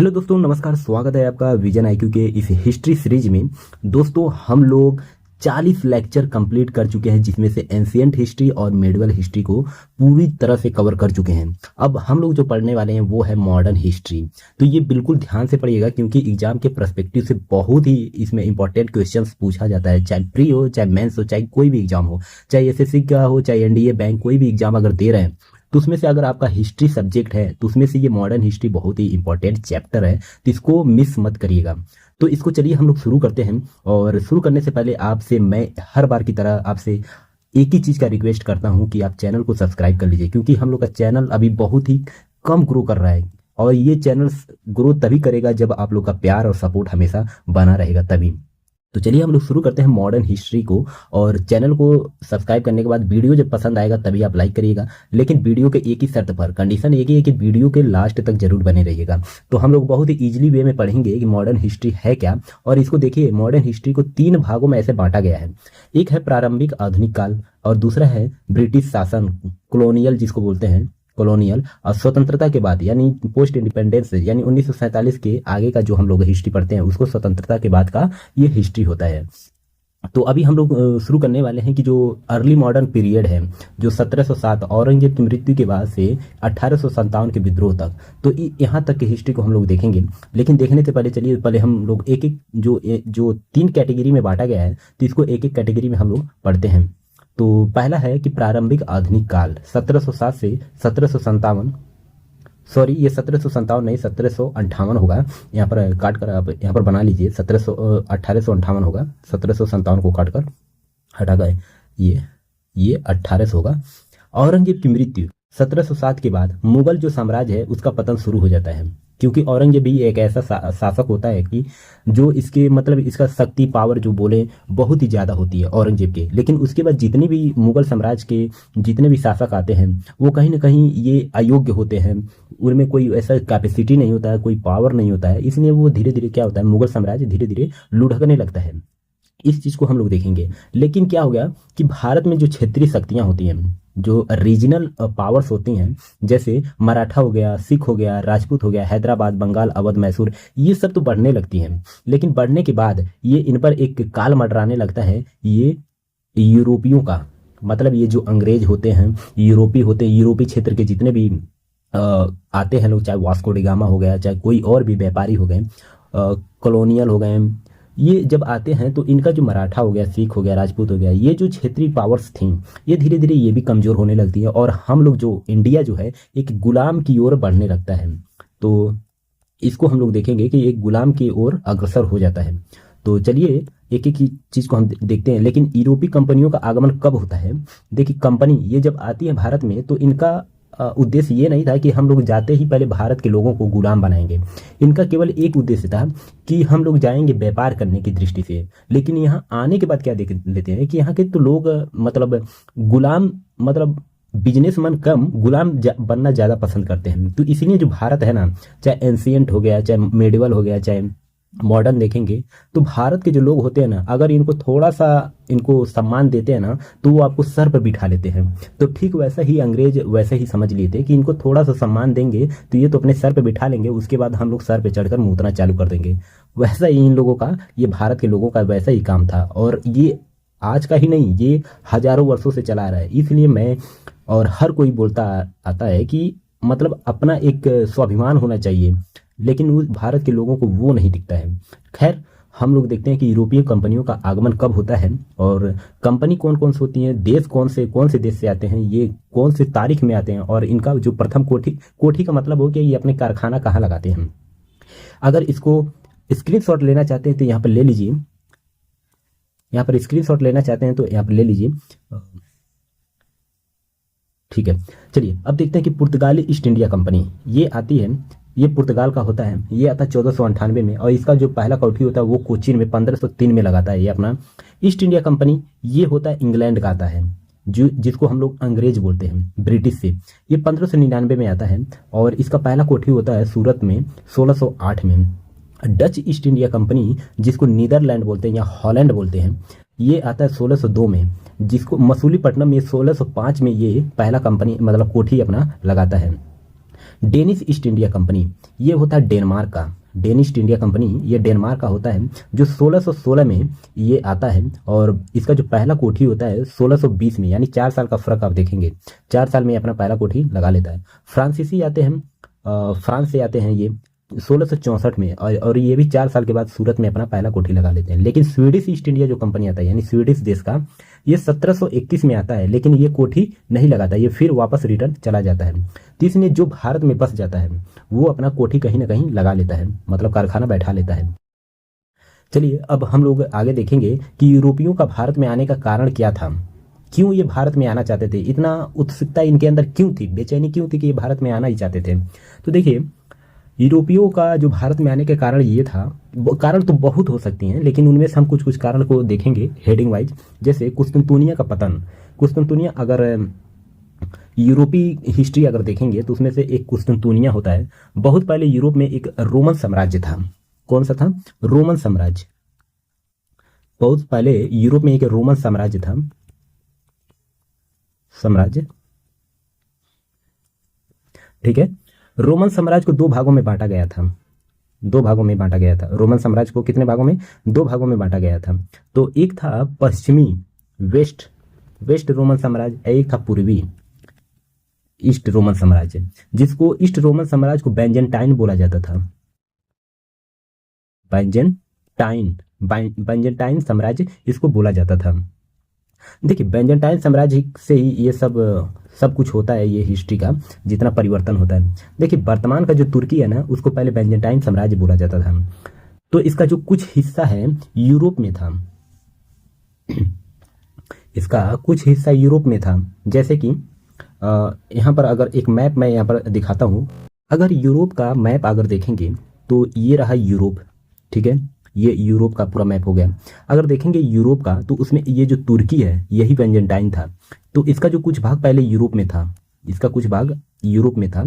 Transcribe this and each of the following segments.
Hello दोस्तों, नमस्कार। स्वागत है आपका विजन आईक्यू के इस हिस्ट्री सीरीज में। दोस्तों, हम लोग 40 लेक्चर कंप्लीट कर चुके हैं, जिसमें से एंशिएंट हिस्ट्री और मेडिवल हिस्ट्री को पूरी तरह से कवर कर चुके हैं। अब हम लोग जो पढ़ने वाले हैं वो है मॉडर्न हिस्ट्री। तो ये बिल्कुल ध्यान से पढ़िएगा, क्योंकि एग्जाम के पर्सपेक्टिव से बहुत ही इसमें इंपॉर्टेंट क्वेश्चंस पूछा जाता है। चाहे प्री हो, चाहे मेंस हो, चाहे कोई भी एग्जाम हो, चाहे एसएससी का हो, चाहे एनडीए बैंक, कोई भी एग्जाम अगर दे रहे हैं तो उसमें से अगर आपका हिस्ट्री सब्जेक्ट है तो उसमें से ये मॉडर्न हिस्ट्री बहुत ही इंपॉर्टेंट चैप्टर है, तो इसको मिस मत करिएगा। तो इसको चलिए हम लोग शुरू करते हैं। और शुरू करने से पहले आपसे मैं हर बार की तरह आपसे एक ही चीज़ का रिक्वेस्ट करता हूं कि आप चैनल को सब्सक्राइब कर लीजिए, क्योंकि हम लोग का चैनल अभी बहुत ही कम ग्रो कर रहा है और ये चैनल ग्रो तभी करेगा जब आप लोग का प्यार और सपोर्ट हमेशा बना रहेगा तभी। तो चलिए हम लोग शुरू करते हैं मॉडर्न हिस्ट्री को। और चैनल को सब्सक्राइब करने के बाद वीडियो जब पसंद आएगा तभी आप लाइक करिएगा, लेकिन वीडियो के एक ही शर्त पर, कंडीशन एक ही है कि वीडियो के लास्ट तक जरूर बने रहिएगा। तो हम लोग बहुत ही इजीली वे में पढ़ेंगे कि मॉडर्न हिस्ट्री है क्या। और इसको देखिए, मॉडर्न हिस्ट्री को 3 भागों में ऐसे बांटा गया है। एक है प्रारंभिक आधुनिक काल, और दूसरा है ब्रिटिश शासन, कॉलोनियल जिसको बोलते हैं, कॉलोनियल। और स्वतंत्रता के बाद यानी पोस्ट इंडिपेंडेंस, यानी 1947 के आगे का जो हम लोग हिस्ट्री पढ़ते हैं उसको स्वतंत्रता के बाद का ये हिस्ट्री होता है। तो अभी हम लोग शुरू करने वाले हैं कि जो अर्ली मॉडर्न पीरियड है, जो 1707 औरंगजेब की मृत्यु के बाद से 1857 के विद्रोह तक, तो यहाँ तक की हिस्ट्री को हम लोग देखेंगे। लेकिन देखने से पहले चलिए पहले हम लोग एक एक जो 3 कैटेगरी में बांटा गया है, तो इसको एक एक कैटेगरी में हम लोग पढ़ते हैं। तो पहला है कि प्रारंभिक आधुनिक काल 1707 से 1757, सॉरी ये 1757 नहीं 1758 होगा। यहाँ पर काट कर आप यहाँ पर बना लीजिए, 1858 होगा। 1757 को काट कर हटा गए, ये 1800 होगा। औरंगजेब की मृत्यु 1707 के बाद मुगल जो साम्राज्य है उसका पतन शुरू हो जाता है, क्योंकि औरंगजेब भी एक ऐसा शासक होता है कि जो इसके मतलब इसका शक्ति पावर जो बोले बहुत ही ज़्यादा होती है औरंगजेब के। लेकिन उसके बाद जितने भी मुगल साम्राज्य के जितने भी शासक आते हैं वो कहीं ना कहीं ये अयोग्य होते हैं, उनमें कोई ऐसा कैपेसिटी नहीं होता है, कोई पावर नहीं होता है। इसलिए वो धीरे धीरे क्या होता है, मुगल साम्राज्य धीरे धीरे लुढ़कने लगता है। इस चीज़ को हम लोग देखेंगे। लेकिन क्या हो गया कि भारत में जो क्षेत्रीय शक्तियाँ होती हैं, जो रीजनल पावर्स होती हैं, जैसे मराठा हो गया, सिख हो गया, राजपूत हो गया, हैदराबाद, बंगाल, अवध, मैसूर, ये सब तो बढ़ने लगती हैं। लेकिन बढ़ने के बाद ये इन पर एक काल मंडराने लगता है, ये यूरोपियों का। मतलब ये जो अंग्रेज होते हैं, यूरोपी होते हैं, यूरोपीय क्षेत्र के जितने भी आते हैं लोग, चाहे वास्को डी गामा हो गया, चाहे कोई और भी व्यापारी हो गए, कॉलोनियल हो गए, ये जब आते हैं तो इनका जो मराठा हो गया, सिख हो गया, राजपूत हो गया, ये जो क्षेत्रीय पावर्स थी ये धीरे धीरे ये भी कमजोर होने लगती है। और हम लोग जो इंडिया जो है एक गुलाम की ओर बढ़ने लगता है। तो इसको हम लोग देखेंगे कि एक गुलाम की ओर अग्रसर हो जाता है। तो चलिए एक एक चीज को हम देखते हैं। लेकिन यूरोपीय कंपनियों का आगमन कब होता है? देखिए, कंपनी ये जब आती है भारत में तो इनका उद्देश्य ये नहीं था कि हम लोग जाते ही पहले भारत के लोगों को गुलाम बनाएंगे। इनका केवल एक उद्देश्य था कि हम लोग जाएंगे व्यापार करने की दृष्टि से। लेकिन यहाँ आने के बाद क्या देख लेते हैं कि यहाँ के तो लोग मतलब गुलाम, मतलब बिजनेसमैन कम गुलाम बनना ज़्यादा पसंद करते हैं। तो इसीलिए जो भारत है ना, चाहे एंशिएंट हो गया, चाहे मेडिवल हो गया, चाहे मॉडर्न देखेंगे, तो भारत के जो लोग होते हैं ना, अगर इनको थोड़ा सा इनको सम्मान देते हैं ना तो वो आपको सर पर बिठा लेते हैं। तो ठीक वैसा ही अंग्रेज वैसे ही समझ लिए थे कि इनको थोड़ा सा सम्मान देंगे तो ये तो अपने सर पे बिठा लेंगे, उसके बाद हम लोग सर पे चढ़कर मूतना चालू कर देंगे। वैसा ही इन लोगों का, ये भारत के लोगों का वैसा ही काम था। और ये आज का ही नहीं, ये हजारों वर्षों से चला आ रहा है। इसलिए मैं और हर कोई बोलता आता है कि मतलब अपना एक स्वाभिमान होना चाहिए, लेकिन उस भारत के लोगों को वो नहीं दिखता है। खैर, हम लोग देखते हैं कि यूरोपीय कंपनियों का आगमन कब होता है और कंपनी कौन कौन सी होती हैं, देश कौन से देश से आते हैं, ये कौन से तारीख में आते हैं, और इनका जो प्रथम कोठी का मतलब हो कि ये अपने कारखाना कहाँ लगाते हैं। अगर इसको स्क्रीनशॉट लेना चाहते हैं तो यहाँ पर ले लीजिए, यहाँ पर स्क्रीनशॉट लेना चाहते हैं तो यहाँ पर ले लीजिए, ठीक है। चलिए अब देखते हैं कि पुर्तगाली ईस्ट इंडिया कंपनी ये आती है, ये पुर्तगाल का होता है। ये आता है 1498 में, और इसका जो पहला कोठी होता है वो कोचीन में 1503 में लगाता है ये अपना। ईस्ट इंडिया कंपनी ये होता है इंग्लैंड का आता है, जो जिसको हम लोग अंग्रेज बोलते हैं, ब्रिटिश से। ये 1599 में आता है, और इसका पहला कोठी होता है सूरत में 1608 में। डच ईस्ट इंडिया कंपनी जिसको नीदरलैंड बोलते हैं या हॉलैंड बोलते हैं, ये आता है 1602 में, जिसको मसूलीपट्टनम में 1605 में ये पहला कंपनी मतलब कोठी अपना लगाता है। डेनिश ईस्ट इंडिया कंपनी, ये होता है डेनमार्क का। डेनिश ईस्ट इंडिया कंपनी ये डेनमार्क का होता है, जो 1616 में ये आता है, और इसका जो पहला कोठी होता है 1620 में, यानी 4 साल का फर्क आप देखेंगे, 4 साल में अपना पहला कोठी लगा लेता है। फ्रांसीसी आते हैं, फ्रांस से आते हैं ये 1664 में, और ये भी 4 साल के बाद सूरत में अपना पहला कोठी लगा लेते हैं। लेकिन स्वीडिश ईस्ट इंडिया जो कंपनी आता है, यानी स्वीडिश देश का, ये 1731 में आता है, लेकिन ये कोठी नहीं लगाता, ये फिर वापस रिटर्न चला जाता है। तो इसलिए जो भारत में बस जाता है वो अपना कोठी कहीं ना कहीं लगा लेता है, मतलब कारखाना बैठा लेता है। चलिए अब हम लोग आगे देखेंगे कि यूरोपियों का भारत में आने का कारण क्या था, क्यों ये भारत में आना चाहते थे, इतना उत्सुकता इनके अंदर क्यों थी, बेचैनी क्यों थी कि ये भारत में आना ही चाहते थे। तो देखिए, यूरोपियों का जो भारत में आने के कारण ये था, कारण तो बहुत हो सकती हैं, लेकिन उनमें से हम कुछ कुछ कारण को देखेंगे हेडिंग वाइज। जैसे कुस्तुनतुनिया का पतन। कुस्तुनतुनिया, अगर यूरोपीय हिस्ट्री अगर देखेंगे तो उसमें से एक कुस्तुनतुनिया होता है। बहुत पहले यूरोप में एक रोमन साम्राज्य था। कौन सा था? रोमन साम्राज्य। बहुत पहले यूरोप में एक रोमन साम्राज्य था, ठीक है। रोमन साम्राज्य को 2 भागों में बांटा गया था, 2 भागों में बांटा गया था। रोमन साम्राज्य को कितने भागों में? 2 भागों में बांटा गया था। तो एक था पश्चिमी वेस्ट रोमन साम्राज्य, एक था पूर्वी ईस्ट रोमन साम्राज्य, जिसको ईस्ट रोमन साम्राज्य को बैजेंटाइन बोला जाता था। बैजेंटाइन साम्राज्य इसको बोला जाता था। देखिए, बैजेंटाइन साम्राज्य से ही ये सब कुछ होता है, ये हिस्ट्री का जितना परिवर्तन होता है। देखिए, वर्तमान का जो तुर्की है ना, उसको पहले बैजेंटाइन साम्राज्य बोला जाता था। तो इसका जो कुछ हिस्सा है यूरोप में था, इसका कुछ हिस्सा यूरोप में था। जैसे कि यहाँ पर अगर एक मैप मैं यहाँ पर दिखाता हूँ, अगर यूरोप का मैप अगर देखेंगे तो ये रहा यूरोप, ठीक है, ये यूरोप का पूरा मैप हो गया। अगर देखेंगे यूरोप का, तो उसमें ये जो तुर्की है यही बैजेंटाइन था। तो इसका जो कुछ भाग पहले यूरोप में था, इसका कुछ भाग यूरोप में था।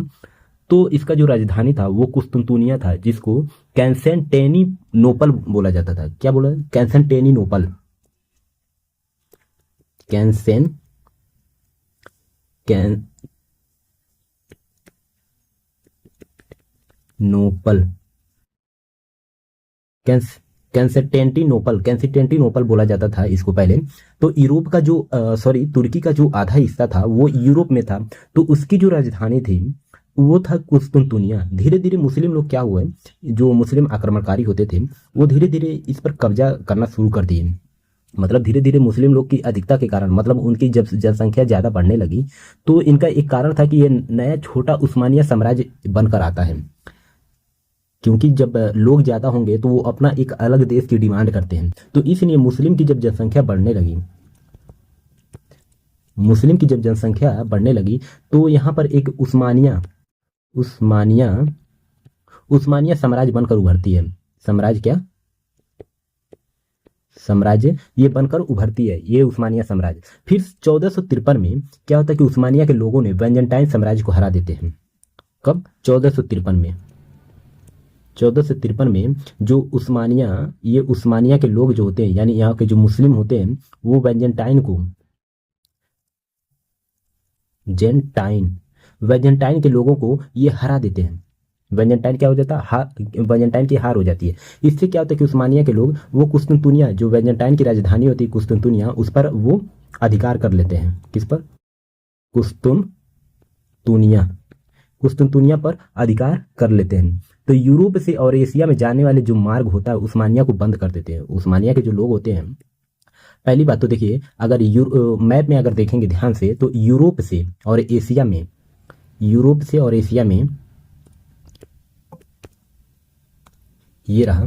तो इसका जो राजधानी था वो कुस्तुनतुनिया था, जिसको कैंसेंटेनिनोपल बोला जाता था। क्या बोला? कैंसेंटेनिनोपल। कैंसेंटेनिनोपल बोला जाता था इसको पहले। तो यूरोप का जो तुर्की का जो आधा हिस्सा था वो यूरोप में था। तो उसकी जो राजधानी थी वो था कुस्तुनतुनिया। धीरे धीरे मुस्लिम लोग क्या हुए, जो मुस्लिम आक्रमणकारी होते थे, वो धीरे धीरे इस पर कब्जा करना शुरू कर दिए। मतलब धीरे धीरे मुस्लिम लोग की अधिकता के कारण, मतलब उनकी जब जनसंख्या ज़्यादा बढ़ने लगी, तो इनका एक कारण था कि ये नया छोटा उस्मानिया साम्राज्य बनकर आता है। क्योंकि जब लोग ज़्यादा होंगे तो वो अपना एक अलग देश की डिमांड करते हैं। तो इसलिए मुस्लिम की जब जनसंख्या बढ़ने लगी, तो यहाँ पर एक उस्मानिया साम्राज्य बनकर उभरती है। साम्राज्य ये बनकर उभरती है, ये उस्मानिया साम्राज्य। फिर 1453 में क्या होता है कि उस्मानिया के लोगों ने बैजेंटाइन साम्राज्य को हरा देते हैं। कब? 1453 में। 1453 में जो उस्मानिया के लोग जो होते हैं, यानी यहाँ के जो मुस्लिम होते हैं, वो बैजेंटाइन के लोगों को ये हरा देते हैं। बैजेंटाइन क्या हो जाता है? बैजेंटाइन की हार हो जाती है। इससे क्या होता है कि उस्मानिया के लोग वो कुस्तुनतुनिया, जो बैजेंटाइन की राजधानी होती है कुस्तुनतुनिया, उस पर वो अधिकार कर लेते हैं। किस पर? कुस्तुनतुनिया पर अधिकार कर लेते हैं। तो यूरोप से और एशिया में जाने वाले जो मार्ग होता है उस्मानिया को बंद कर देते हैं। उस्मानिया के जो लोग होते हैं, पहली बात तो देखिए, अगर मैप में अगर देखेंगे ध्यान से, तो यूरोप से और एशिया में ये रहा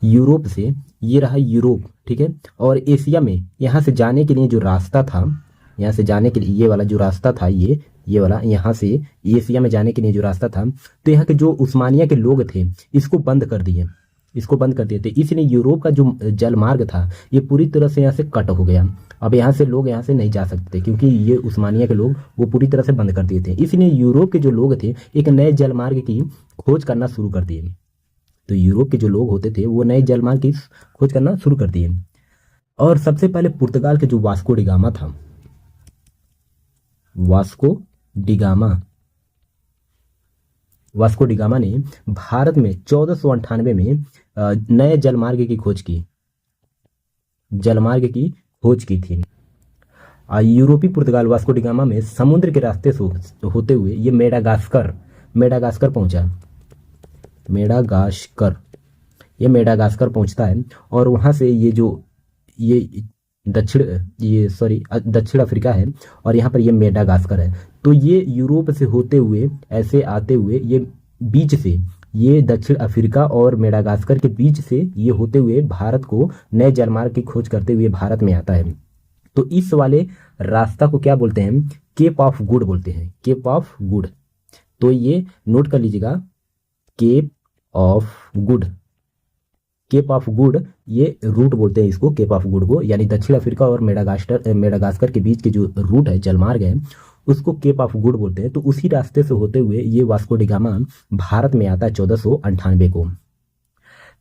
यूरोप से, ये रहा यूरोप, ठीक है। और एशिया में यहाँ से जाने के लिए जो रास्ता था, यहाँ से जाने के लिए ये वाला जो रास्ता था, ये वाला यहाँ से एशिया में जाने के लिए जो रास्ता था, तो यहाँ के जो उस्मानिया के लोग थे इसको बंद कर दिए थे। इसलिए यूरोप का जो जल मार्ग था ये पूरी तरह से यहाँ से कट हो गया। अब यहाँ से लोग यहाँ से नहीं जा सकते, क्योंकि ये उस्मानिया के लोग वो पूरी तरह से बंद कर दिए थे। इसलिए यूरोप के जो लोग थे एक नए जल मार्ग की खोज करना शुरू कर दिए। तो यूरोप के जो लोग होते थे वो नए जल मार्ग की खोज करना शुरू कर दिए। और सबसे पहले पुर्तगाल के जो वास्को डिगामा वास्को डिगामा ने भारत में 1498 में नए जलमार्ग की खोज की थी। यूरोपी पुर्तगाल वास्को डिगामा में समुद्र के रास्ते से होते हुए ये मेडागास्कर पहुंचा। मेडागास्कर पहुंचता है और वहां से ये दक्षिण अफ्रीका है और यहाँ पर ये मेडागास्कर है। तो ये यूरोप से होते हुए ऐसे आते हुए ये बीच से ये दक्षिण अफ्रीका और मेडागास्कर के बीच से ये होते हुए भारत को नए जलमार्ग की खोज करते हुए भारत में आता है। तो इस वाले रास्ता को क्या बोलते हैं? केप ऑफ गुड बोलते हैं, केप ऑफ गुड। तो ये नोट कर लीजिएगा, केप ऑफ गुड ये रूट बोलते हैं इसको, केप ऑफ गुड को, यानी दक्षिण अफ्रीका और मेडागास्कर के बीच के जो रूट है, जलमार्ग है, उसको केप ऑफ गुड बोलते हैं। तो उसी रास्ते से होते हुए ये वास्को डिगामा भारत में आता है 1498 को।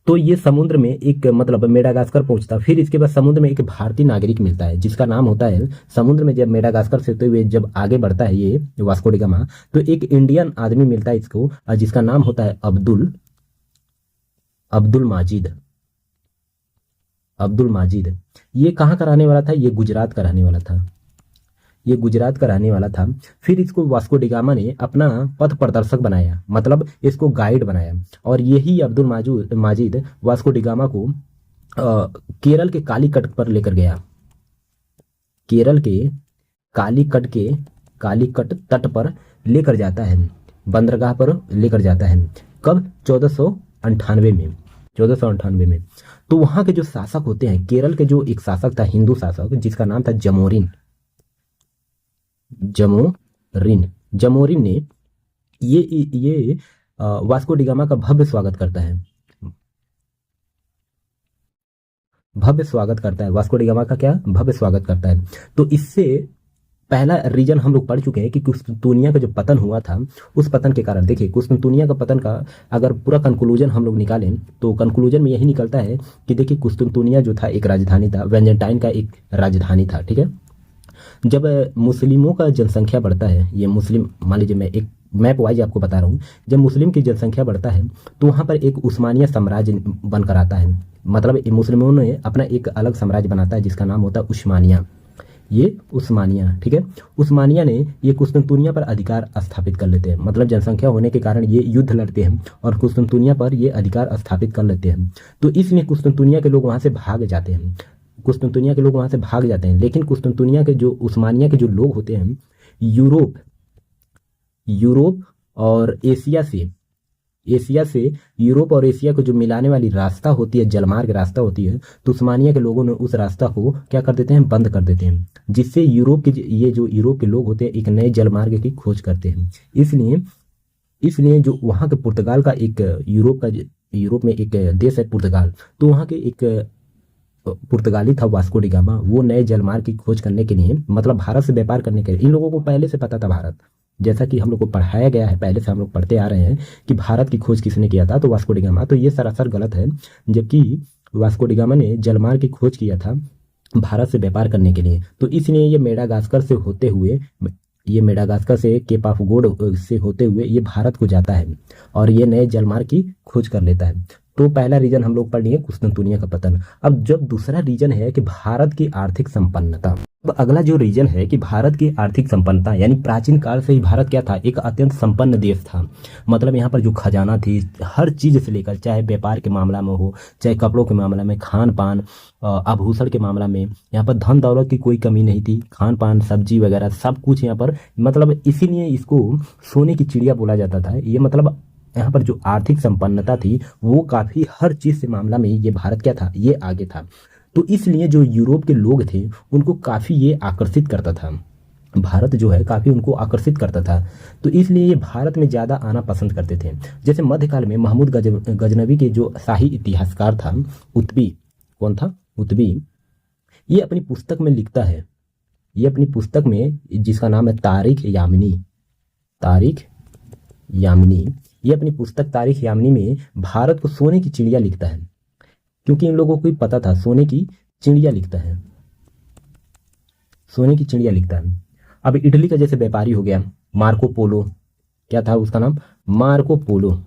तो ये समुद्र में एक मतलब मेडागास्कर पहुंचता, फिर इसके बाद समुद्र में एक भारतीय नागरिक मिलता है जिसका नाम होता है, समुद्र में जब मेडागास्कर से होते हुए जब आगे बढ़ता है ये वास्को डिगामा, तो एक इंडियन आदमी मिलता है इसको जिसका नाम होता है अब्दुल माजिद। ये कहाँ का रहने वाला था? ये गुजरात का रहने वाला था। फिर इसको वास्को डिगामा ने अपना पथ प्रदर्शक बनाया, मतलब इसको गाइड बनाया। और यही अब्दुल माजिद वास्को डिगामा को केरल के कालीकट पर लेकर गया। केरल के कालीकट तट पर लेकर जाता है, बंदरगाह पर लेकर जाता है। कब? 1498 में। तो वहां के जो शासक होते हैं, केरल के जो एक शासक था, हिंदू शासक, जिसका नाम था जमोरिन ने ये वास्को डिगामा का भव्य स्वागत करता है। वास्को डिगामा का क्या? भव्य स्वागत करता है। तो इससे पहला रीजन हम लोग पढ़ चुके हैं कि कुस्तुनतुनिया का जो पतन हुआ था, उस पतन के कारण, देखिए कुस्तुनतुनिया का पतन का अगर पूरा कंक्लूजन हम लोग निकालें तो कंक्लूजन में यही निकलता है कि देखिए कुस्तुनतुनिया जो था एक राजधानी था, वेंजेंटाइन का एक राजधानी था, ठीक है। जब मुस्लिमों का जनसंख्या बढ़ता है, ये मुस्लिम, मान लीजिए मैं एक मैप वाइज आपको बता रहा हूँ, जब मुस्लिम की जनसंख्या बढ़ता है तो वहाँ पर एक उस्मानिया साम्राज्य बनकर आता है। मतलब मुस्लिमों ने अपना एक अलग साम्राज्य बनाता है जिसका नाम होता है उस्मानिया, ठीक है। उस्मानिया ने ये कुस्तुनतुनिया पर अधिकार स्थापित कर लेते हैं, मतलब जनसंख्या होने के कारण ये युद्ध लड़ते हैं और कुस्तुनतुनिया पर ये अधिकार स्थापित कर लेते हैं। तो इसलिए कुस्तुनतुनिया के लोग वहाँ से भाग जाते हैं। लेकिन कुस्तुनतुनिया के जो उस्मानिया के जो लोग होते हैं, यूरोप और एशिया से यूरोप और एशिया को जो मिलाने वाली रास्ता होती है, जलमार्ग रास्ता होती है, तो उस्मानिया के लोगों ने उस रास्ता को क्या कर देते हैं? बंद कर देते हैं, जिससे यूरोप के लोग होते हैं एक नए जलमार्ग की खोज करते हैं। इसलिए जो वहाँ के पुर्तगाल का एक यूरोप में एक देश है पुर्तगाल, तो वहाँ के एक पुर्तगाली था वास्को डिगामा, वो नए जलमार्ग की खोज करने के लिए, मतलब भारत से व्यापार करने के लिए, इन लोगों को पहले से पता था भारत, जैसा कि हम लोग को पढ़ाया गया है, पहले से हम लोग पढ़ते आ रहे हैं कि भारत की खोज किसने किया था, तो वास्को डिगामा। तो ये सरासर गलत है, जबकि वास्को डिगामा ने जलमार्ग की खोज किया था भारत से व्यापार करने के लिए। तो इसलिए ये मेडागास्कर से केप ऑफ गुड से होते हुए ये भारत को जाता है और ये नए जलमार्ग की खोज कर लेता है। तो पहला रीजन हम लोग पढ़ लिए कुस्तुनतुनिया का पतन। अब जब दूसरा रीजन है कि भारत की आर्थिक संपन्नता, अब अगला जो रीजन है कि भारत की आर्थिक संपन्नता, यानी प्राचीन काल से ही भारत क्या था? एक अत्यंत संपन्न देश था। मतलब यहाँ पर जो खजाना थी, हर चीज से लेकर, चाहे व्यापार के मामला में हो, चाहे कपड़ों के मामला में, खान पान, आभूषण के मामला में, यहाँ पर धन दौलत की कोई कमी नहीं थी। खान पान, सब्जी वगैरह सब कुछ यहाँ पर, मतलब इसीलिए इसको सोने की चिड़िया बोला जाता था। ये मतलब यहाँ पर जो आर्थिक संपन्नता थी वो काफी, हर चीज से मामला में ये भारत क्या था? ये आगे था। तो इसलिए जो यूरोप के लोग थे उनको काफी ये आकर्षित करता था, भारत जो है काफी उनको आकर्षित करता था। तो इसलिए ये भारत में ज्यादा आना पसंद करते थे। जैसे मध्यकाल में महमूद गजनवी के जो शाही इतिहासकार था, उत्बी, कौन था? उत्बी। ये अपनी पुस्तक में लिखता है, ये अपनी पुस्तक में जिसका नाम है तारीख यामिनी, ये अपनी पुस्तक तारीख यामिनी में भारत को सोने की चिड़िया लिखता है, क्योंकि इन लोगों को भी पता था सोने की चिड़िया लिखता है। अब इटली का जैसे व्यापारी हो गया, मार्को पोलो, क्या था उसका नाम? Marco Polo.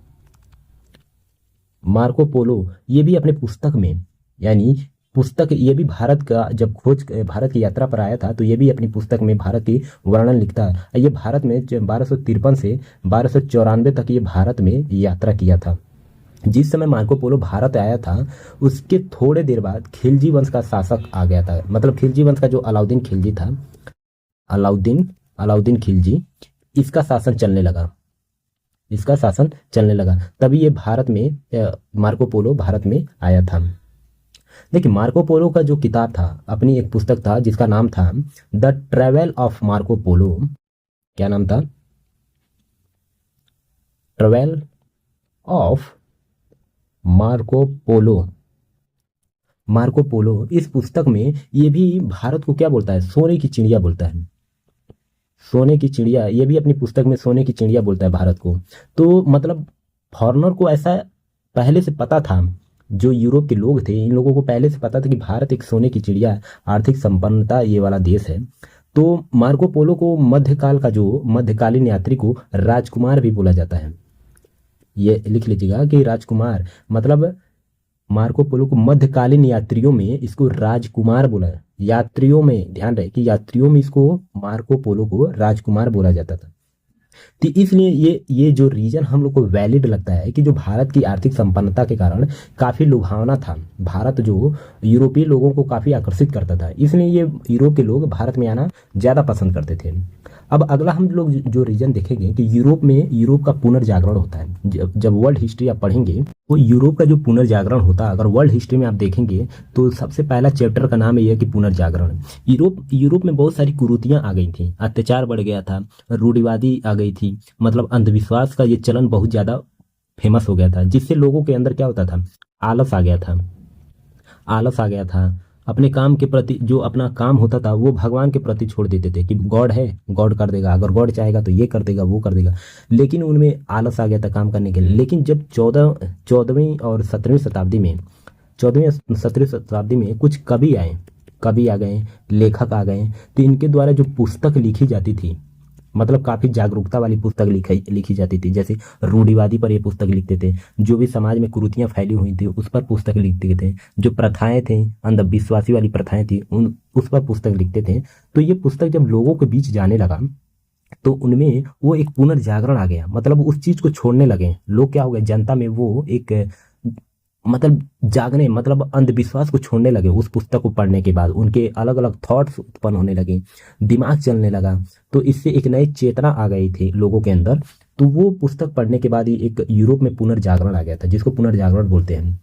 मार्को पोलो ये भी अपने पुस्तक में, यानी पुस्तक, ये भी भारत का जब खोज भारत की यात्रा पर आया था तो ये भी अपनी पुस्तक में भारत की वर्णन लिखता है। ये भारत में 1253 से 1294 तक ये भारत में यात्रा किया था। जिस समय मार्को पोलो भारत आया था उसके थोड़े देर बाद खिलजी वंश का शासक आ गया था। मतलब खिलजी वंश का जो अलाउद्दीन खिलजी था, अलाउद्दीन अलाउद्दीन खिलजी, इसका शासन चलने लगा, इसका शासन चलने लगा। तभी ये भारत में मार्को पोलो भारत में आया था। देखिए मार्को पोलो का जो किताब था, अपनी एक पुस्तक था जिसका नाम था the travel of Marco Polo. क्या नाम था? Travel of Marco Polo. Marco Polo इस पुस्तक में ये भी भारत को क्या बोलता है? सोने की चिड़िया बोलता है। सोने की चिड़िया, ये भी अपनी पुस्तक में सोने की चिड़िया बोलता है भारत को। तो मतलब फॉरनर को ऐसा पहले से पता था, जो यूरोप के लोग थे इन लोगों को पहले से पता था कि भारत एक सोने की चिड़िया, आर्थिक संपन्नता ये वाला देश है। तो मार्को पोलो को मध्यकाल का जो मध्यकालीन यात्री को राजकुमार भी बोला जाता है। ये लिख लीजिएगा कि राजकुमार, मतलब मार्को पोलो को मध्यकालीन यात्रियों में इसको राजकुमार बोला है। यात्रियों में ध्यान रहे कि यात्रियों में इसको मार्को पोलो को राजकुमार बोला जाता था। तो इसलिए ये जो रीजन हम लोग को वैलिड लगता है कि जो भारत की आर्थिक संपन्नता के कारण काफी लुभावना था, भारत जो यूरोपीय लोगों को काफी आकर्षित करता था, इसलिए ये यूरोप के लोग भारत में आना ज्यादा पसंद करते थे। अब अगला हम लोग जो रीजन देखेंगे कि यूरोप का पुनर्जागरण होता है। जब वर्ल्ड हिस्ट्री आप पढ़ेंगे तो यूरोप का जो पुनर्जागरण होता है, अगर वर्ल्ड हिस्ट्री में आप देखेंगे तो सबसे पहला चैप्टर का नाम यह है कि पुनर्जागरण। यूरोप में बहुत सारी कुरीतियां आ गई थी, अत्याचार बढ़ गया था, रूढ़िवादी आ गई थी, मतलब अंधविश्वास का ये चलन बहुत ज्यादा फेमस हो गया था, जिससे लोगों के अंदर क्या होता था? आलस आ गया था। आलस आ गया था। अपने काम के प्रति, जो अपना काम होता था वो भगवान के प्रति छोड़ देते थे कि गॉड है, गॉड कर देगा, अगर गॉड चाहेगा तो ये कर देगा, वो कर देगा। लेकिन उनमें आलस आ गया था काम करने के लिए। लेकिन जब 14वीं और 17वीं शताब्दी में 14वीं 17वीं शताब्दी में कुछ कवि आ गए, लेखक आ गए, तो इनके द्वारा जो पुस्तक लिखी जाती थी, मतलब काफी जागरूकता वाली पुस्तक लिखी जाती थी। जैसे रूढ़िवादी पर ये पुस्तक लिखते थे, जो भी समाज में कुरीतियां फैली हुई थी उस पर पुस्तक लिखते थे, जो प्रथाएं थे, अंधविश्वासी वाली प्रथाएं थी, उस पर पुस्तक लिखते थे। तो ये पुस्तक जब लोगों के बीच जाने लगा तो उनमें वो एक पुनर्जागरण आ गया, मतलब उस चीज को छोड़ने लगे लोग। क्या हो गया? जनता में वो एक मतलब जागने, मतलब अंधविश्वास को छोड़ने लगे। उस पुस्तक को पढ़ने के बाद उनके अलग अलग थॉट्स उत्पन्न होने लगे, दिमाग चलने लगा। तो इससे एक नई चेतना आ गई थी लोगों के अंदर। तो वो पुस्तक पढ़ने के बाद ही एक यूरोप में पुनर्जागरण आ गया था, जिसको पुनर्जागरण बोलते हैं।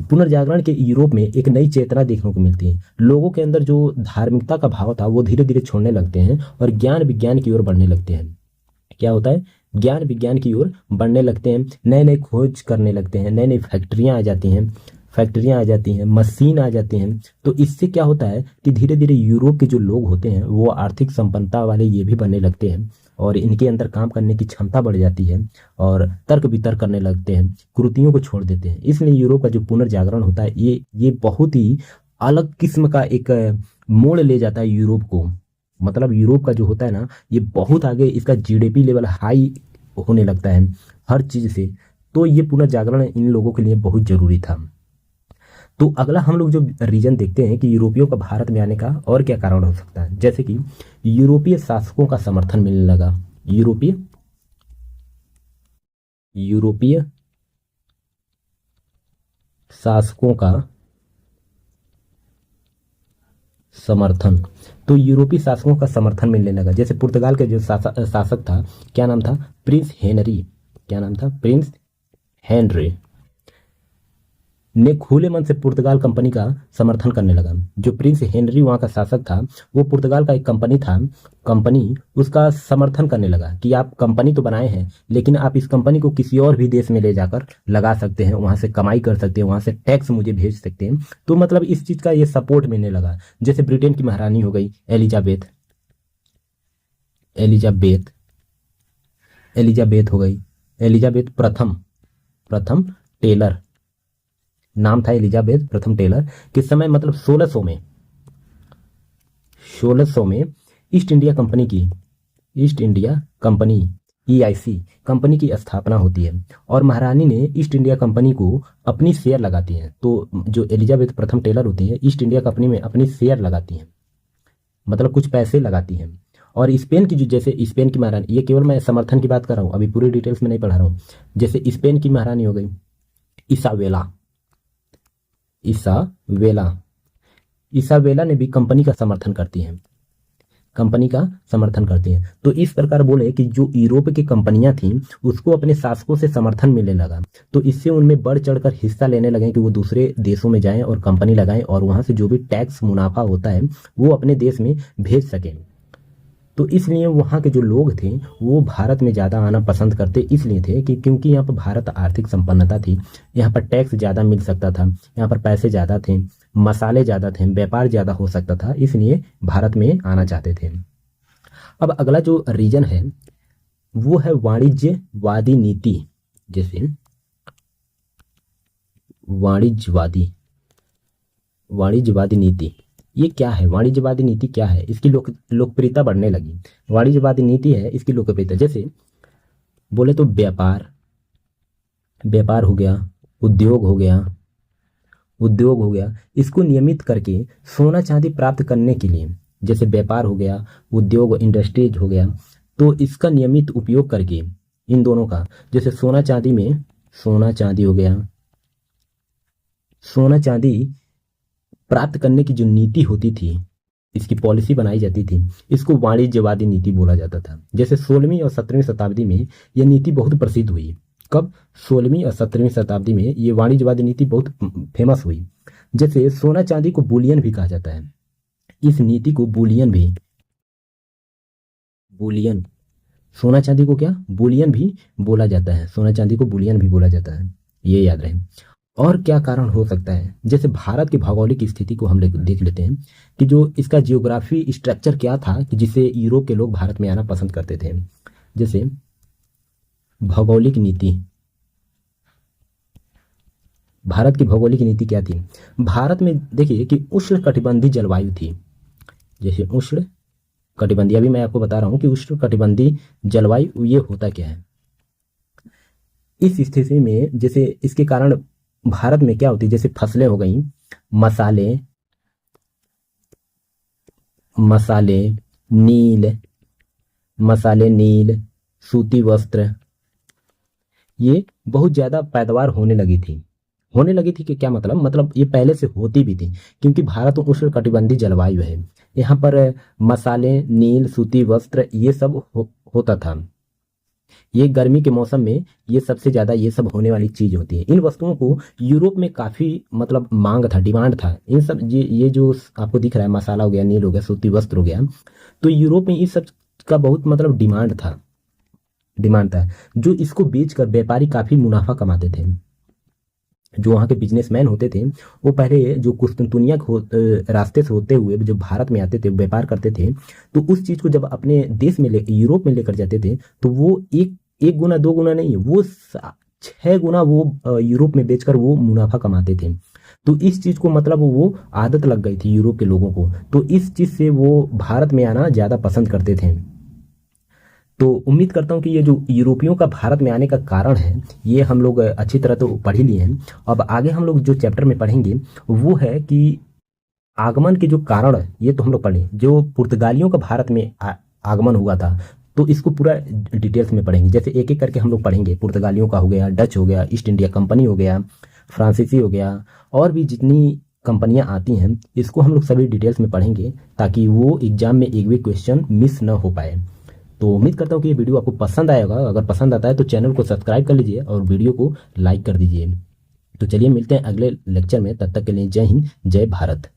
पुनर्जागरण के यूरोप में एक नई चेतना देखने को मिलती है। लोगों के अंदर जो धार्मिकता का भाव था वो धीरे धीरे छोड़ने लगते हैं और ज्ञान विज्ञान की ओर बढ़ने लगते हैं। क्या होता है? ज्ञान विज्ञान की ओर बढ़ने लगते हैं, नए नए खोज करने लगते हैं, नई नई फैक्ट्रियां आ जाती हैं, मशीन आ जाती हैं। तो इससे क्या होता है कि धीरे धीरे यूरोप के जो लोग होते हैं वो आर्थिक संपन्नता वाले ये भी बनने लगते हैं और इनके अंदर काम करने की क्षमता बढ़ जाती है और तर्क वितर्क करने लगते हैं, कुरीतियों को छोड़ देते हैं। इसलिए यूरोप का जो पुनर्जागरण होता है ये बहुत ही अलग किस्म का एक मोड़ ले जाता है यूरोप को। मतलब यूरोप का जो होता है ना, ये बहुत आगे, इसका जीडीपी लेवल हाई होने लगता है हर चीज से। तो ये पुनर्जागरण इन लोगों के लिए बहुत जरूरी था। तो अगला हम लोग जो रीजन देखते हैं कि यूरोपियों का भारत में आने का और क्या कारण हो सकता है, जैसे कि यूरोपीय शासकों का समर्थन मिलने लगा। यूरोपीय शासकों का समर्थन। तो यूरोपीय शासकों का समर्थन मिलने लगा। जैसे पुर्तगाल के जो शासक था, क्या नाम था? Prince Henry. क्या नाम था? प्रिंस हेनरी ने खुले मन से पुर्तगाल कंपनी का समर्थन करने लगा। जो प्रिंस हेनरी वहां का शासक था, वो पुर्तगाल का एक कंपनी उसका समर्थन करने लगा कि आप कंपनी तो बनाए हैं लेकिन आप इस कंपनी को किसी और भी देश में ले जाकर लगा सकते हैं, वहां से कमाई कर सकते हैं, वहां से टैक्स मुझे भेज सकते हैं। तो मतलब इस चीज का ये सपोर्ट मिलने लगा। जैसे ब्रिटेन की महारानी हो गई एलिजाबेथ हो गई, एलिजाबेथ प्रथम टेलर, नाम था एलिजाबेथ प्रथम टेलर। किस समय? मतलब 1600 में ईस्ट इंडिया कंपनी की east India company EIC company की स्थापना होती है और महारानी ने ईस्ट इंडिया कंपनी को अपनी शेयर लगाती हैं। तो जो एलिजाबेथ प्रथम टेलर होती है ईस्ट इंडिया कंपनी में अपनी शेयर लगाती हैं, मतलब कुछ पैसे लगाती हैं। और स्पेन की जो, जैसे स्पेन की महारानी, ये केवल मैं समर्थन की बात कर रहा हूँ, अभी पूरी डिटेल्स में नहीं पढ़ा रहा हूँ। जैसे स्पेन की महारानी हो गई इसाबेला, इसाबेला इसाबेला ने भी कंपनी का समर्थन करती हैं, कंपनी का समर्थन करती हैं। तो इस प्रकार बोले कि जो यूरोप की कंपनियां थीं उसको अपने शासकों से समर्थन मिलने लगा, तो इससे उनमें बढ़ चढ़कर हिस्सा लेने लगे कि वो दूसरे देशों में जाएं और कंपनी लगाएं और वहां से जो भी टैक्स मुनाफा होता है वो अपने देश में भेज सकें। तो इसलिए वहाँ के जो लोग थे वो भारत में ज़्यादा आना पसंद करते इसलिए थे कि क्योंकि यहाँ पर भारत आर्थिक संपन्नता थी, यहाँ पर टैक्स ज़्यादा मिल सकता था, यहाँ पर पैसे ज़्यादा थे, मसाले ज़्यादा थे, व्यापार ज़्यादा हो सकता था, इसलिए भारत में आना चाहते थे। अब अगला जो रीजन है वो है वाणिज्यवादी नीति। जैसे वाणिज्यवादी नीति ये क्या है? वाणिज्यवादी नीति क्या है? इसकी लोकप्रियता बढ़ने लगी। वाणिज्यवादी नीति है इसकी लोकप्रियता, जैसे बोले तो व्यापार हो गया, उद्योग हो गया, इसको नियमित करके सोना चांदी प्राप्त करने के लिए, जैसे व्यापार हो गया, उद्योग इंडस्ट्रीज हो गया, तो इसका नियमित उपयोग करके इन दोनों का, जैसे सोना चांदी हो गया, सोना चांदी प्राप्त करने की जो नीति होती थी, इसकी पॉलिसी बनाई जाती थी, इसको वाणिज्यवादी नीति बोला जाता था। जैसे 16वीं और 17वीं शताब्दी में यह नीति बहुत प्रसिद्ध हुई। कब? 16वीं और 17वीं शताब्दी में ये वाणिज्यवादी नीति बहुत फेमस हुई। जैसे सोना चांदी को बुलियन भी कहा जाता है, इस नीति को बुलियन, सोना चांदी को क्या? बुलियन भी बोला जाता है, सोना चांदी को बुलियन भी बोला जाता है, ये याद रहे। और क्या कारण हो सकता है? जैसे भारत की भौगोलिक स्थिति को हम देख लेते हैं कि जो इसका जियोग्राफी स्ट्रक्चर क्या था कि जिससे यूरोप के लोग भारत में आना पसंद करते थे। जैसे भौगोलिक नीति, भारत की भौगोलिक नीति क्या थी? भारत में देखिए कि उष्ण कटिबंधीय जलवायु थी। जैसे उष्ण कटिबंधीय, अभी मैं आपको बता रहा हूं कि उष्ण कटिबंधीय जलवायु ये होता क्या है। इस स्थिति में जैसे इसके कारण भारत में क्या होती है, जैसे फसलें हो गई, मसाले, नील, सूती वस्त्र, ये बहुत ज़्यादा पैदावार होने लगी थी कि क्या मतलब ये पहले से होती भी थी, क्योंकि भारत उष्ण कटिबंधीय जलवायु है, यहाँ पर मसाले, नील, सूती वस्त्र ये सब होता था। ये गर्मी के मौसम में ये सबसे ज़्यादा ये सब होने वाली चीज़ होती है। इन वस्तुओं को यूरोप में काफ़ी मांग था, डिमांड था। इन सब ये जो आपको दिख रहा है, मसाला हो गया, नील हो गया, सूती वस्त्र हो गया, तो यूरोप में इस सब का बहुत डिमांड था, जो इसको बेचकर व्यापारी काफ़ी मुनाफा कमाते थे। जो वहाँ के बिजनेसमैन होते थे वो पहले जो कुस्तुनतुनिया रास्ते से होते हुए जो भारत में आते थे, व्यापार करते थे, तो उस चीज़ को जब अपने देश में यूरोप में लेकर जाते थे तो वो एक गुना 2 गुना नहीं, वो 6 गुना वो यूरोप में बेचकर वो मुनाफा कमाते थे। तो इस चीज़ को वो आदत लग गई थी यूरोप के लोगों को, तो इस चीज़ से वो भारत में आना ज़्यादा पसंद करते थे। तो उम्मीद करता हूँ कि ये जो यूरोपियों का भारत में आने का कारण है ये हम लोग अच्छी तरह तो पढ़ ही लिए हैं। अब आगे हम लोग जो चैप्टर में पढ़ेंगे वो है कि आगमन के जो कारण है, ये तो हम लोग पढ़ें, जो पुर्तगालियों का भारत में आगमन हुआ था, तो इसको पूरा डिटेल्स में पढ़ेंगे। जैसे एक एक करके हम लोग पढ़ेंगे, पुर्तगालियों का हो गया, डच हो गया, ईस्ट इंडिया कंपनी हो गया, फ्रांसीसी हो गया, और भी जितनी कंपनियां आती हैं इसको हम लोग सभी डिटेल्स में पढ़ेंगे ताकि वो एग्जाम में एक भी क्वेश्चन मिस न हो पाए। तो उम्मीद करता हूँ कि ये वीडियो आपको पसंद आएगा। अगर पसंद आता है तो चैनल को सब्सक्राइब कर लीजिए और वीडियो को लाइक कर दीजिए। तो चलिए मिलते हैं अगले लेक्चर में, तब तक के लिए जय हिंद, जय भारत।